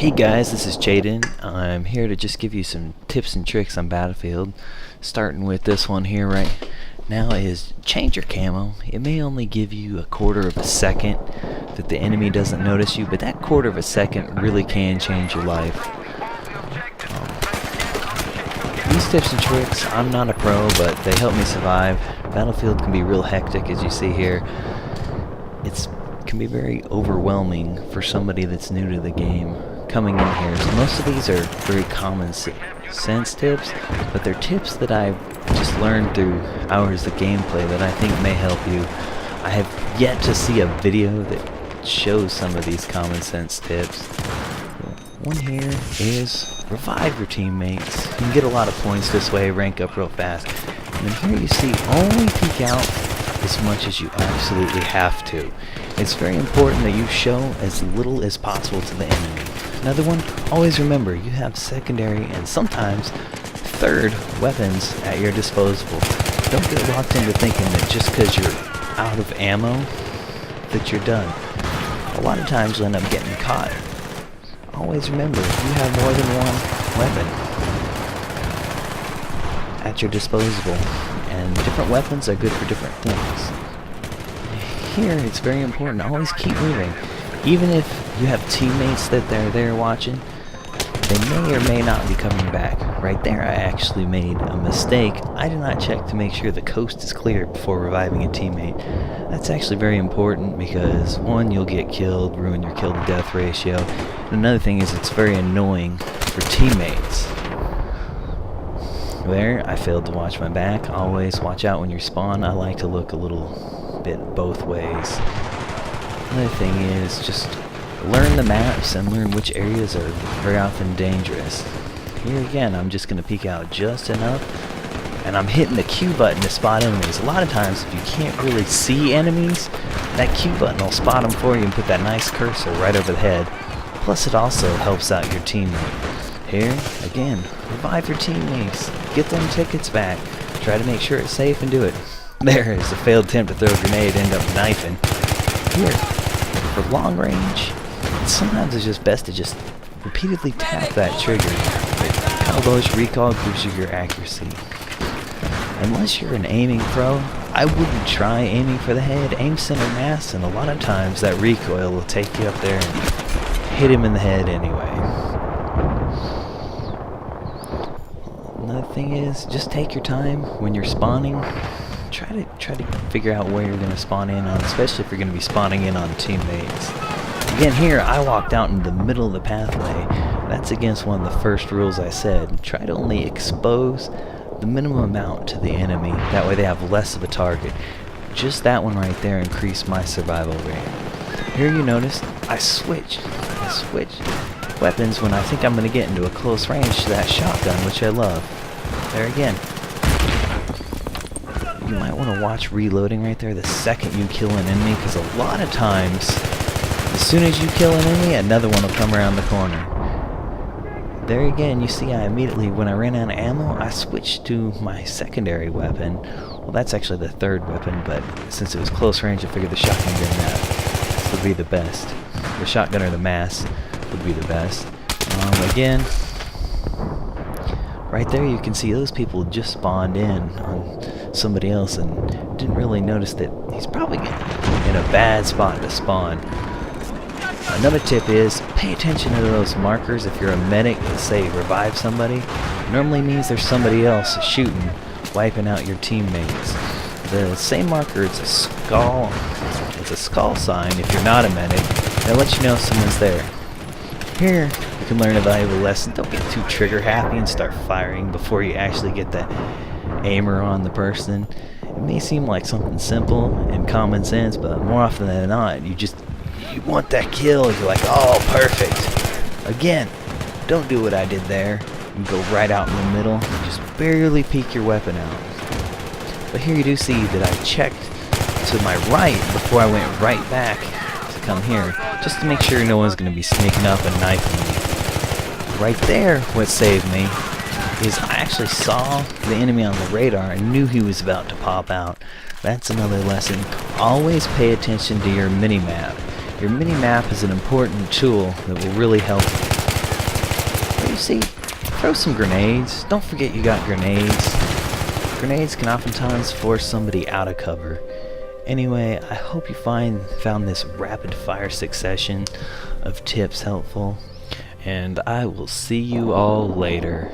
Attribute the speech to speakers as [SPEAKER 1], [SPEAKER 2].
[SPEAKER 1] Hey guys, this is Jaden. I'm here to just give you some tips and tricks on Battlefield. Starting with this one here right now is change your camo. It may only give you a quarter of a second that the enemy doesn't notice you, but that quarter of a second really can change your life. These tips and tricks, I'm not a pro, but they help me survive. Battlefield can be real hectic, as you see here. It can be very overwhelming for somebody that's new to the game coming in here. So most of these are very common sense tips, but they're tips that I've just learned through hours of gameplay that I think may help you. I have yet to see a video that shows some of these common sense tips. One here is revive your teammates. You can get a lot of points this way, rank up real fast. And then here you see only peek out as much as you absolutely have to. It's very important that you show as little as possible to the enemy. Another one, always remember you have secondary and sometimes third weapons at your disposal. Don't get locked into thinking that just because you're out of ammo that you're done. A lot of times you'll end up getting caught. Always remember you have more than one weapon at your disposal, and different weapons are good for different things. Here it's very important to always keep moving. Even if you have teammates that they're there watching, they may or may not be coming back. Right there I actually made a mistake. I did not check to make sure the coast is clear before reviving a teammate. That's actually very important because one, you'll get killed, ruin your kill to death ratio. And another thing is it's very annoying for teammates. There, I failed to watch my back. Always watch out when you spawn. I like to look a little bit both ways. Another thing is just learn the maps and learn which areas are very often dangerous. Here again, I'm just going to peek out just enough, and I'm hitting the Q button to spot enemies. A lot of times if you can't really see enemies, that Q button will spot them for you and put that nice cursor right over the head. Plus it also helps out your teammate. Here, again, revive your teammates. Get them tickets back. Try to make sure it's safe and do it. There is a failed attempt to throw a grenade, end up knifing. Here, for long range, sometimes it's just best to just repeatedly tap that trigger. It kind of lowers your recall, gives you your accuracy. Unless you're an aiming pro, I wouldn't try aiming for the head. Aim center mass, and a lot of times that recoil will take you up there and hit him in the head anyway. Another thing is, just take your time when you're spawning. Try to figure out where you're going to spawn in on, especially if you're going to be spawning in on teammates. Again, here I walked out in the middle of the pathway. That's against one of the first rules I said. Try to only expose the minimum amount to the enemy. That way they have less of a target. Just that one right there increased my survival rate. Here you notice I switch weapons when I think I'm going to get into a close range to that shotgun, which I love. There again. You might want to watch reloading right there the second you kill an enemy, because a lot of times, as soon as you kill an enemy, another one will come around the corner. There again, you see I immediately, when I ran out of ammo, I switched to my secondary weapon. Well, that's actually the third weapon, but since it was close range, I figured the shotgun gun would be the best. The shotgun or the mass would be the best. Again, right there you can see those people just spawned in on somebody else and didn't really notice that he's probably in a bad spot to spawn. Another tip is pay attention to those markers. If you're a medic, let's say revive somebody, normally means there's somebody else shooting, wiping out your teammates. The same marker, it's a skull sign if you're not a medic. That lets you know someone's there. Here you can learn a valuable lesson. Don't get too trigger happy and start firing before you actually get that aimer on the person. It may seem like something simple and common sense, but more often than not, you want that kill. You're like, oh, perfect. Again, don't do what I did there. You go right out in the middle and just barely peek your weapon out. But here you do see that I checked to my right before I went right back to come here, just to make sure no one's going to be sneaking up and knifing me. Right there, what saved me is I actually saw the enemy on the radar and knew he was about to pop out. That's another lesson. Always pay attention to your mini-map. Your mini-map is an important tool that will really help you see, throw some grenades. Don't forget you got grenades. Grenades can oftentimes force somebody out of cover. Anyway, I hope you found this rapid fire succession of tips helpful, and I will see you all later.